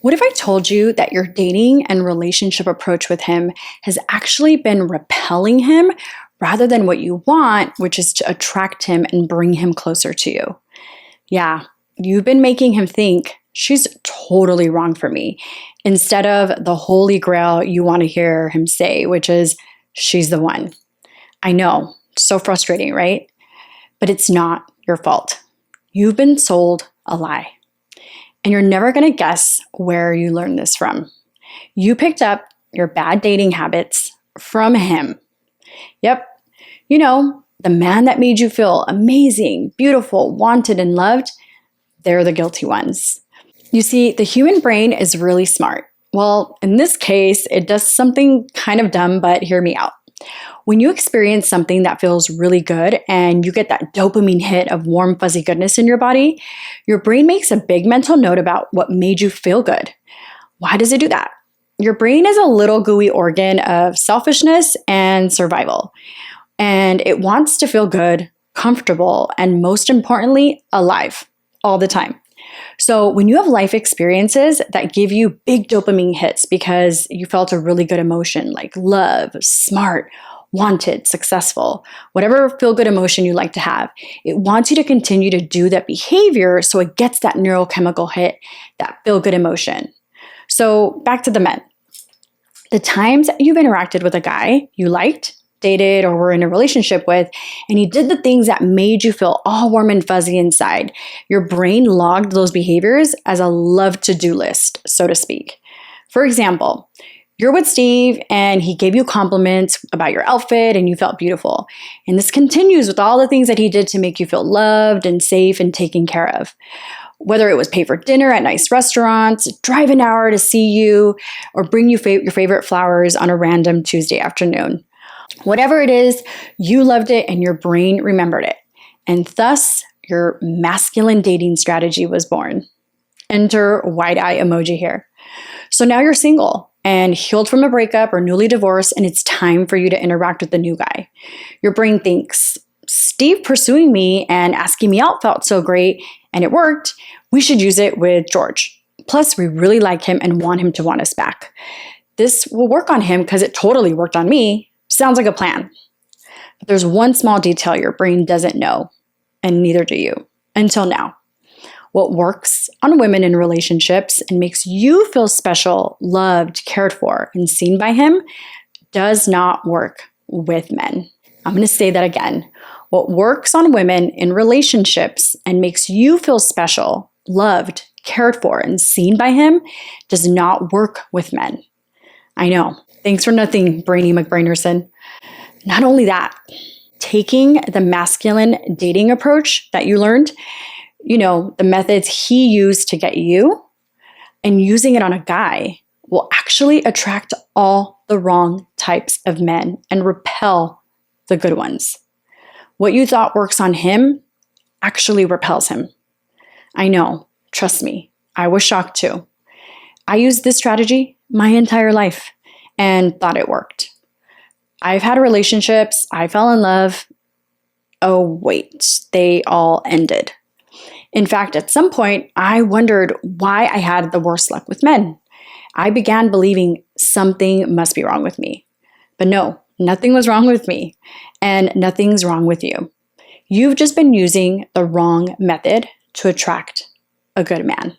What if I told you that your dating and relationship approach with him has actually been repelling him rather than what you want, which is to attract him and bring him closer to you? Yeah, you've been making him think, she's totally wrong for me, instead of the holy grail you want to hear him say, which is, she's the one. I know, so frustrating, right? But it's not your fault. You've been sold a lie. And you're never going to guess where you learned this from. You picked up your bad dating habits from him. Yep, you know, the man that made you feel amazing, beautiful, wanted, and loved, they're the guilty ones. You see, the human brain is really smart. Well, in this case, it does something kind of dumb, but hear me out. When you experience something that feels really good and you get that dopamine hit of warm, fuzzy goodness in your body, your brain makes a big mental note about what made you feel good. Why does it do that? Your brain is a little gooey organ of selfishness and survival, and it wants to feel good, comfortable, and most importantly, alive all the time. So when you have life experiences that give you big dopamine hits because you felt a really good emotion like love, smart, wanted, successful, whatever feel-good emotion you like to have, it wants you to continue to do that behavior so it gets that neurochemical hit, that feel-good emotion. So back to the men. The times you've interacted with a guy you liked, dated, or were in a relationship with, and he did the things that made you feel all warm and fuzzy inside, your brain logged those behaviors as a love to-do list, so to speak. For example, you're with Steve and he gave you compliments about your outfit and you felt beautiful. And this continues with all the things that he did to make you feel loved and safe and taken care of. Whether it was pay for dinner at nice restaurants, drive an hour to see you, or bring you your favorite flowers on a random Tuesday afternoon. Whatever it is, you loved it and your brain remembered it. And thus, your masculine dating strategy was born. Enter wide eye emoji here. So now you're single and healed from a breakup or newly divorced, and it's time for you to interact with the new guy. Your brain thinks, Steve pursuing me and asking me out felt so great, and it worked. We should use it with George. Plus, we really like him and want him to want us back. This will work on him because it totally worked on me. Sounds like a plan. But there's one small detail your brain doesn't know, and neither do you, until now. What works on women in relationships and makes you feel special, loved, cared for, and seen by him does not work with men. I'm going to say that again. What works on women in relationships and makes you feel special, loved, cared for, and seen by him does not work with men. I know. Thanks for nothing, Brainy McBrainerson. Not only that, taking the masculine dating approach that you learned, the methods he used to get you, and using it on a guy will actually attract all the wrong types of men and repel the good ones. What you thought works on him actually repels him. I know, trust me, I was shocked too. I used this strategy my entire life and thought it worked. I've had relationships, I fell in love. Oh wait, they all ended. In fact, at some point, I wondered why I had the worst luck with men. I began believing something must be wrong with me. But no, nothing was wrong with me, and nothing's wrong with you. You've just been using the wrong method to attract a good man.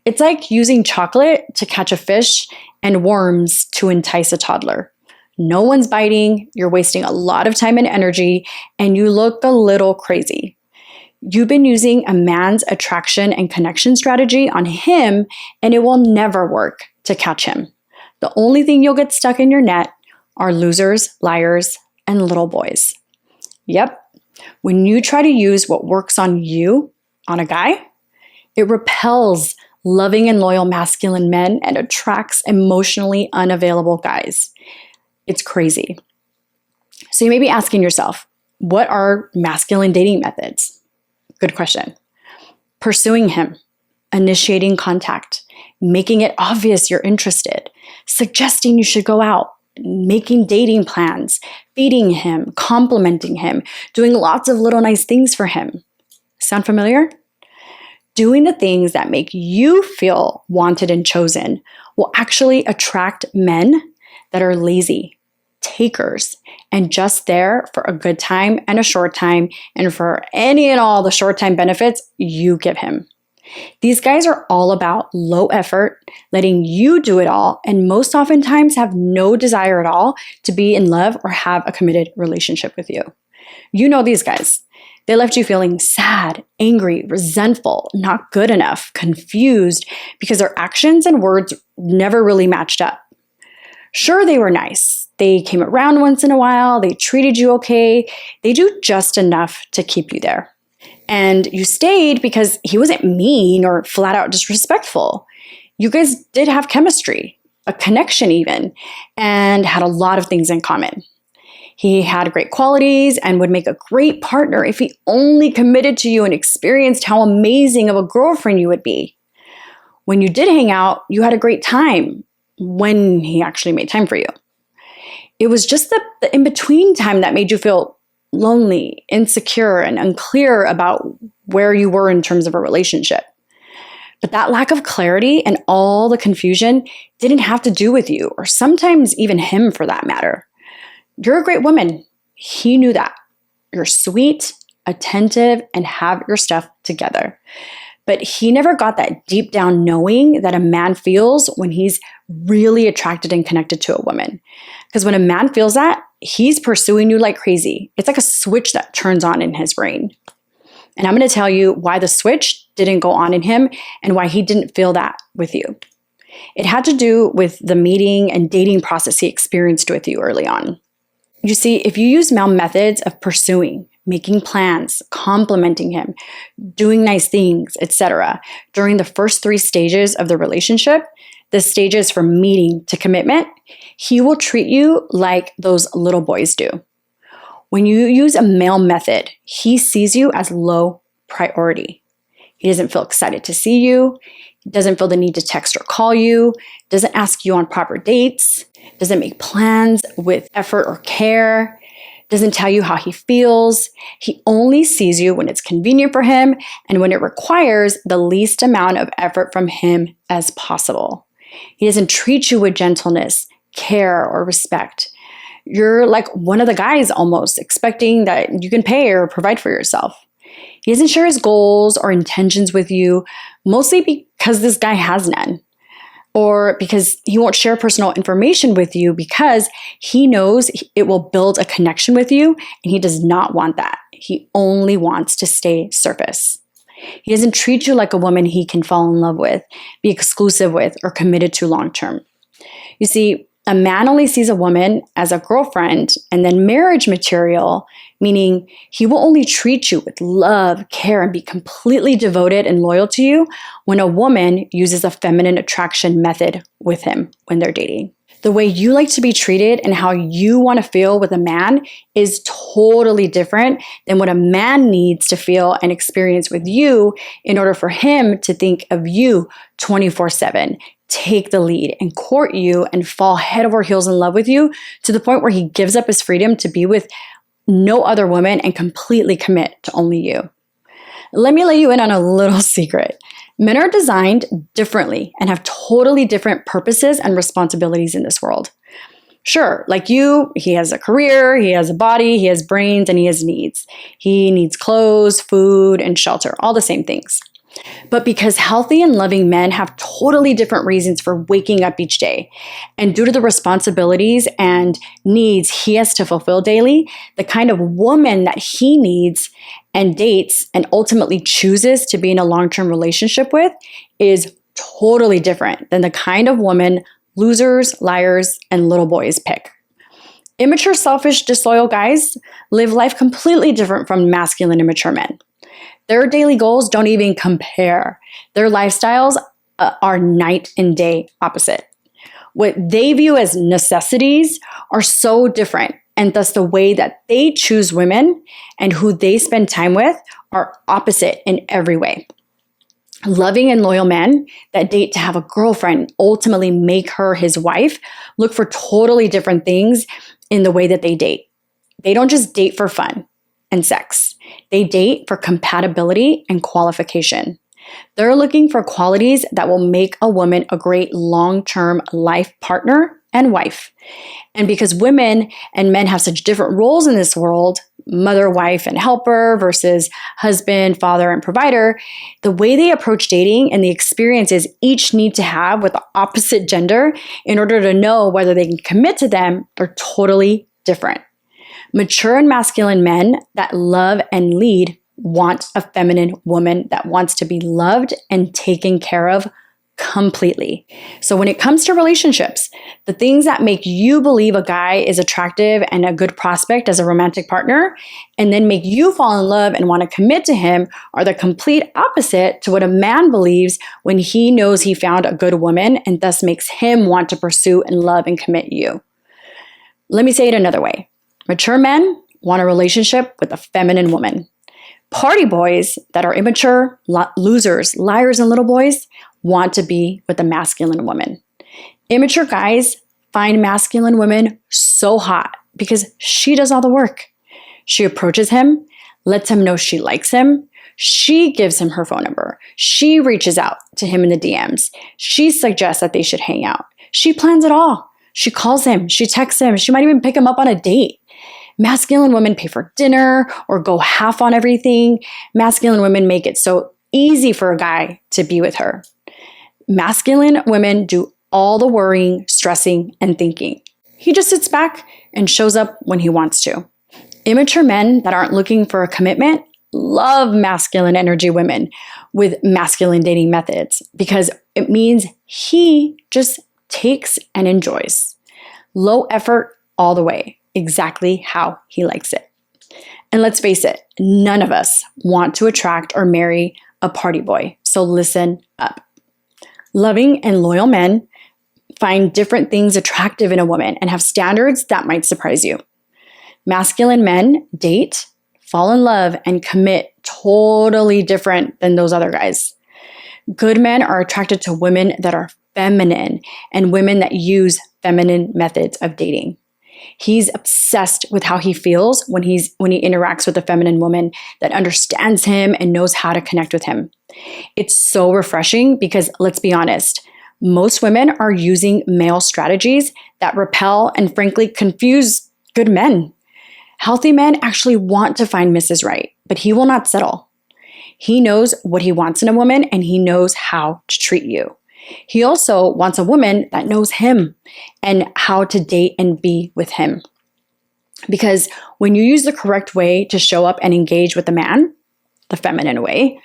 It's like using chocolate to catch a fish and worms to entice a toddler. No one's biting, you're wasting a lot of time and energy, and you look a little crazy. You've been using a man's attraction and connection strategy on him, and it will never work to catch him. The only thing you'll get stuck in your net are losers, liars, and little boys. Yep, when you try to use what works on you, on a guy, it repels loving and loyal masculine men and attracts emotionally unavailable guys. It's crazy. So you may be asking yourself, what are masculine dating methods? Good question. Pursuing him, initiating contact, making it obvious you're interested, suggesting you should go out, making dating plans, feeding him, complimenting him, doing lots of little nice things for him. Sound familiar? doing the things that make you feel wanted and chosen will actually attract men that are lazy, takers, and just there for a good time and a short time, and for any and all the short time benefits you give him. These guys are all about low effort, letting you do it all, and most oftentimes have no desire at all to be in love or have a committed relationship with you. You know these guys. They left you feeling sad, angry, resentful, not good enough, confused, because their actions and words never really matched up. Sure, they were nice. They came around once in a while. They treated you okay. They do just enough to keep you there. And you stayed because he wasn't mean or flat out disrespectful. You guys did have chemistry, a connection even, and had a lot of things in common. He had great qualities and would make a great partner if he only committed to you and experienced how amazing of a girlfriend you would be. When you did hang out, you had a great time when he actually made time for you. It was just the in-between time that made you feel lonely, insecure, and unclear about where you were in terms of a relationship. But that lack of clarity and all the confusion didn't have to do with you, or sometimes even him for that matter. You're a great woman. He knew that. You're sweet, attentive, and have your stuff together. But he never got that deep down knowing that a man feels when he's really attracted and connected to a woman. Because when a man feels that, he's pursuing you like crazy. It's like a switch that turns on in his brain. And I'm going to tell you why the switch didn't go on in him and why he didn't feel that with you. It had to do with the meeting and dating process he experienced with you early on. You see, if you use male methods of pursuing, making plans, complimenting him, doing nice things, etc., during the first 3 stages of the relationship, the stages from meeting to commitment, he will treat you like those little boys do. When you use a male method, he sees you as low priority. He doesn't feel excited to see you. He doesn't feel the need to text or call you, doesn't ask you on proper dates, doesn't make plans with effort or care, doesn't tell you how he feels. He only sees you when it's convenient for him and when it requires the least amount of effort from him as possible. He doesn't treat you with gentleness, care, or respect. You're like one of the guys almost, expecting that you can pay or provide for yourself. He doesn't share his goals or intentions with you, mostly because this guy has none. Or because he won't share personal information with you because he knows it will build a connection with you, and he does not want that. He only wants to stay surface. He doesn't treat you like a woman he can fall in love with, be exclusive with, or committed to long term. You see, a man only sees a woman as a girlfriend and then marriage material, meaning he will only treat you with love, care, and be completely devoted and loyal to you when a woman uses a feminine attraction method with him when they're dating. The way you like to be treated and how you want to feel with a man is totally different than what a man needs to feel and experience with you in order for him to think of you 24/7, take the lead, and court you and fall head over heels in love with you to the point where he gives up his freedom to be with no other woman and completely commit to only you. Let me let you in on a little secret. Men are designed differently and have totally different purposes and responsibilities in this world. Sure, like you, he has a career, he has a body, he has brains, and he has needs. He needs clothes, food, and shelter, all the same things. But because healthy and loving men have totally different reasons for waking up each day, and due to the responsibilities and needs he has to fulfill daily, the kind of woman that he needs and dates and ultimately chooses to be in a long-term relationship with is totally different than the kind of woman losers, liars, and little boys pick. Immature, selfish, disloyal guys live life completely different from masculine, immature men. Their daily goals don't even compare. Their lifestyles are night and day opposite. What they view as necessities are so different, and thus the way that they choose women and who they spend time with are opposite in every way. Loving and loyal men that date to have a girlfriend, ultimately make her his wife, look for totally different things in the way that they date. They don't just date for fun and sex. They date for compatibility and qualification. They're looking for qualities that will make a woman a great long-term life partner and wife. And because women and men have such different roles in this world, mother, wife, and helper versus husband, father, and provider, the way they approach dating and the experiences each need to have with the opposite gender in order to know whether they can commit to them are totally different. Mature and masculine men that love and lead want a feminine woman that wants to be loved and taken care of completely. So when it comes to relationships, the things that make you believe a guy is attractive and a good prospect as a romantic partner, and then make you fall in love and want to commit to him, are the complete opposite to what a man believes when he knows he found a good woman and thus makes him want to pursue and love and commit you. Let me say it another way. Mature men want a relationship with a feminine woman. Party boys that are immature, losers, liars, and little boys want to be with a masculine woman. Immature guys find masculine women so hot because she does all the work. She approaches him, lets him know she likes him. She gives him her phone number. She reaches out to him in the DMs. She suggests that they should hang out. She plans it all. She calls him. She texts him. She might even pick him up on a date. Masculine women pay for dinner or go half on everything. Masculine women make it so easy for a guy to be with her. Masculine women do all the worrying, stressing, and thinking. He just sits back and shows up when he wants to. Immature men that aren't looking for a commitment love masculine energy women with masculine dating methods because it means he just takes and enjoys. Low effort all the way, exactly how he likes it. And let's face it, none of us want to attract or marry a party boy, so listen up. Loving and loyal men find different things attractive in a woman and have standards that might surprise you. Masculine men date, fall in love, and commit totally different than those other guys. Good men are attracted to women that are feminine and women that use feminine methods of dating. He's obsessed with how he feels when he interacts with a feminine woman that understands him and knows how to connect with him. It's so refreshing because, let's be honest, most women are using male strategies that repel and frankly confuse good men. Healthy men actually want to find Mrs. Right, but he will not settle. He knows what he wants in a woman and he knows how to treat you. He also wants a woman that knows him and how to date and be with him. Because when you use the correct way to show up and engage with a man, the feminine way,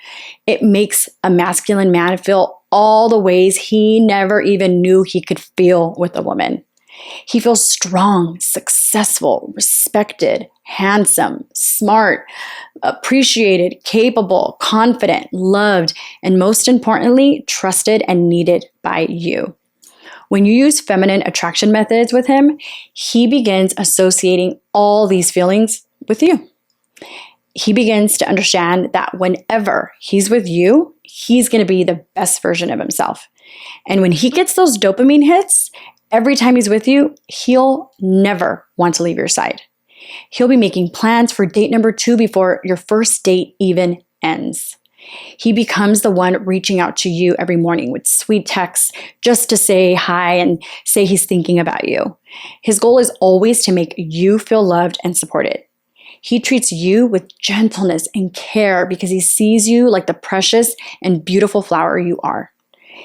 it makes a masculine man feel all the ways he never even knew he could feel with a woman. He feels strong, successful, respected, handsome, smart, appreciated, capable, confident, loved, and most importantly, trusted and needed by you. When you use feminine attraction methods with him, he begins associating all these feelings with you. He begins to understand that whenever he's with you, he's going to be the best version of himself. And when he gets those dopamine hits, every time he's with you, he'll never want to leave your side. He'll be making plans for date number 2 before your first date even ends. He becomes the one reaching out to you every morning with sweet texts just to say hi and say he's thinking about you. His goal is always to make you feel loved and supported. He treats you with gentleness and care because he sees you like the precious and beautiful flower you are.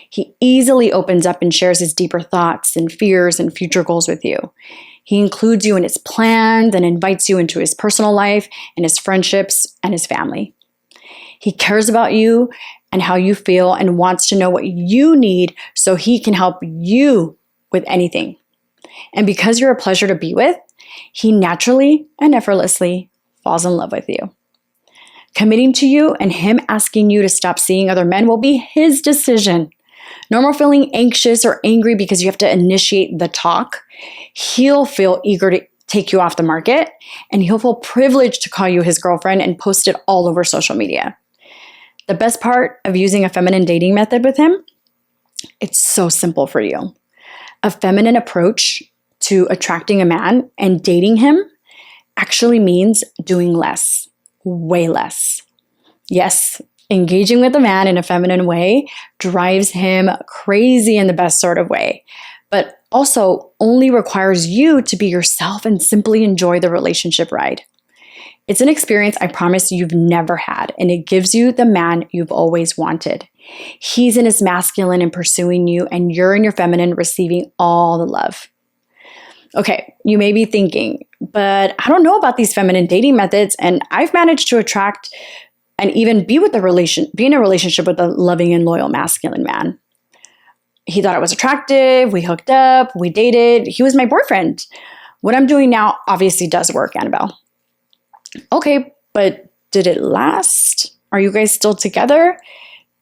He easily opens up and shares his deeper thoughts and fears and future goals with you. He includes you in his plans and invites you into his personal life and his friendships and his family. He cares about you and how you feel and wants to know what you need so he can help you with anything. And because you're a pleasure to be with, he naturally and effortlessly falls in love with you. Committing to you and him asking you to stop seeing other men will be his decision. No more feeling anxious or angry because you have to initiate the talk. He'll feel eager to take you off the market, and he'll feel privileged to call you his girlfriend and post it all over social media. The best part of using a feminine dating method with him, it's so simple for you. A feminine approach to attracting a man and dating him actually means doing less, way less. Yes, Engaging with a man in a feminine way drives him crazy in the best sort of way, but also only requires you to be yourself and simply enjoy the relationship ride. It's an experience I promise you've never had, and it gives you the man you've always wanted. He's in his masculine and pursuing you, and you're in your feminine receiving all the love. Okay, you may be thinking, but I don't know about these feminine dating methods, and I've managed to attract and even be in a relationship with a loving and loyal masculine man. He thought I was attractive, we hooked up, we dated, he was my boyfriend. What I'm doing now obviously does work, Anabell. Okay, but did it last? Are you guys still together?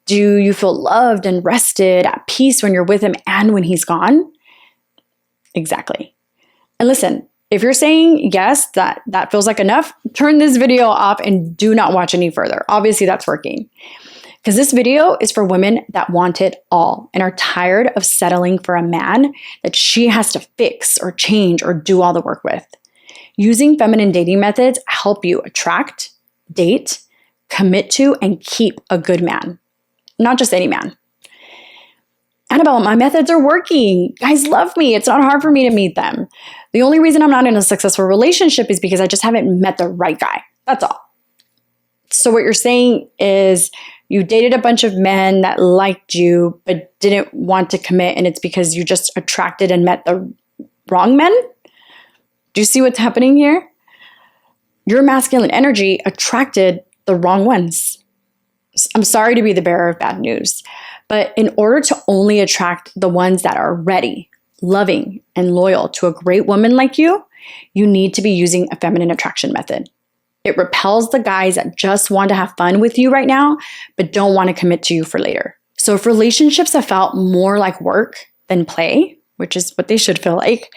Do you feel loved and rested, at peace when you're with him and when he's gone? Exactly. And listen, if you're saying yes, that feels like enough, turn this video off and do not watch any further. Obviously, that's working. Because this video is for women that want it all and are tired of settling for a man that she has to fix or change or do all the work with. Using feminine dating methods help you attract, date, commit to, and keep a good man. Not just any man. Anabell, my methods are working. Guys love me. It's not hard for me to meet them. The only reason I'm not in a successful relationship is because I just haven't met the right guy. That's all. So what you're saying is you dated a bunch of men that liked you but didn't want to commit, and it's because you just attracted and met the wrong men? Do you see what's happening here? Your masculine energy attracted the wrong ones. I'm sorry to be the bearer of bad news, but in order to only attract the ones that are ready, loving, and loyal to a great woman like you, you need to be using a feminine attraction method. It repels the guys that just want to have fun with you right now, but don't want to commit to you for later. So if relationships have felt more like work than play, which is what they should feel like,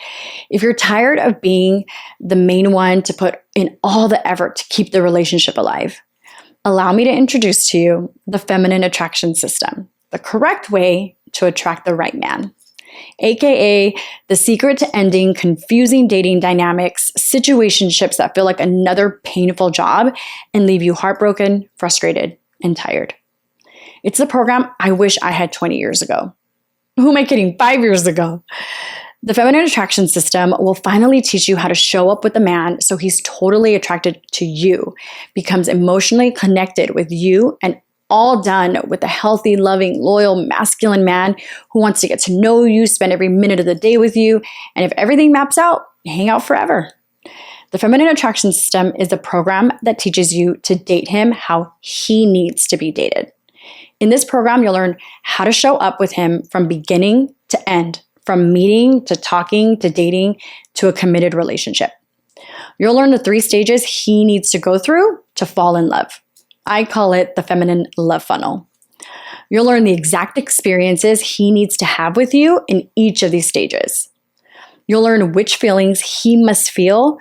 if you're tired of being the main one to put in all the effort to keep the relationship alive, allow me to introduce to you the feminine attraction system, the correct way to attract the right man, aka the secret to ending confusing dating dynamics, situationships that feel like another painful job and leave you heartbroken, frustrated, and tired. It's the program I wish I had 20 years ago. Who am I kidding? 5 years ago. The feminine attraction system will finally teach you how to show up with a man so he's totally attracted to you, becomes emotionally connected with you, and all done with a healthy, loving, loyal, masculine man who wants to get to know you, spend every minute of the day with you, and if everything maps out, hang out forever. The feminine attraction system is the program that teaches you to date him how he needs to be dated. In this program, you'll learn how to show up with him from beginning to end, from meeting to talking to dating to a committed relationship. You'll learn the 3 stages he needs to go through to fall in love. I call it the feminine love funnel. You'll learn the exact experiences he needs to have with you in each of these stages. You'll learn which feelings he must feel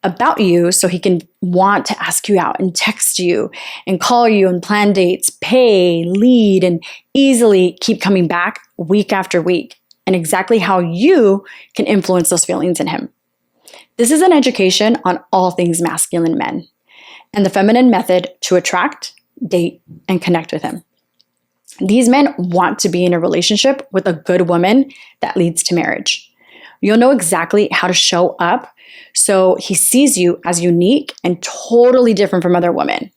about you so he can want to ask you out and text you and call you and plan dates, pay, lead, and easily keep coming back week after week, and exactly how you can influence those feelings in him. This is an education on all things masculine men and the feminine method to attract, date, and connect with him. These men want to be in a relationship with a good woman that leads to marriage. You'll know exactly how to show up so he sees you as unique and totally different from other women.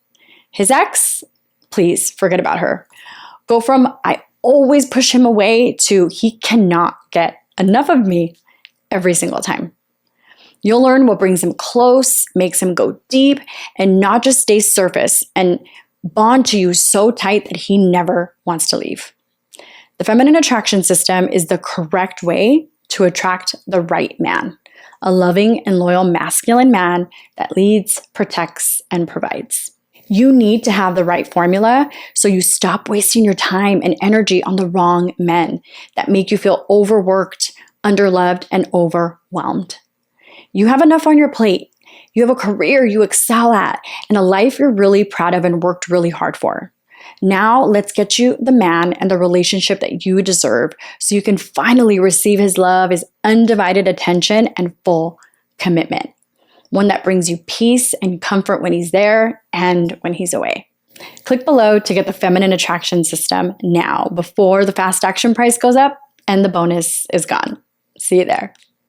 His ex, please forget about her. Go from I always push him away to he cannot get enough of me every single time. You'll learn what brings him close, makes him go deep, and not just stay surface and bond to you so tight that he never wants to leave. The feminine attraction system is the correct way to attract the right man, a loving and loyal masculine man that leads, protects, and provides. You need to have the right formula so you stop wasting your time and energy on the wrong men that make you feel overworked, underloved, and overwhelmed. You have enough on your plate. You have a career you excel at and a life you're really proud of and worked really hard for. Now let's get you the man and the relationship that you deserve so you can finally receive his love, his undivided attention, and full commitment. One that brings you peace and comfort when he's there and when he's away. Click below to get the Feminine Attraction System now before the fast action price goes up and the bonus is gone. See you there.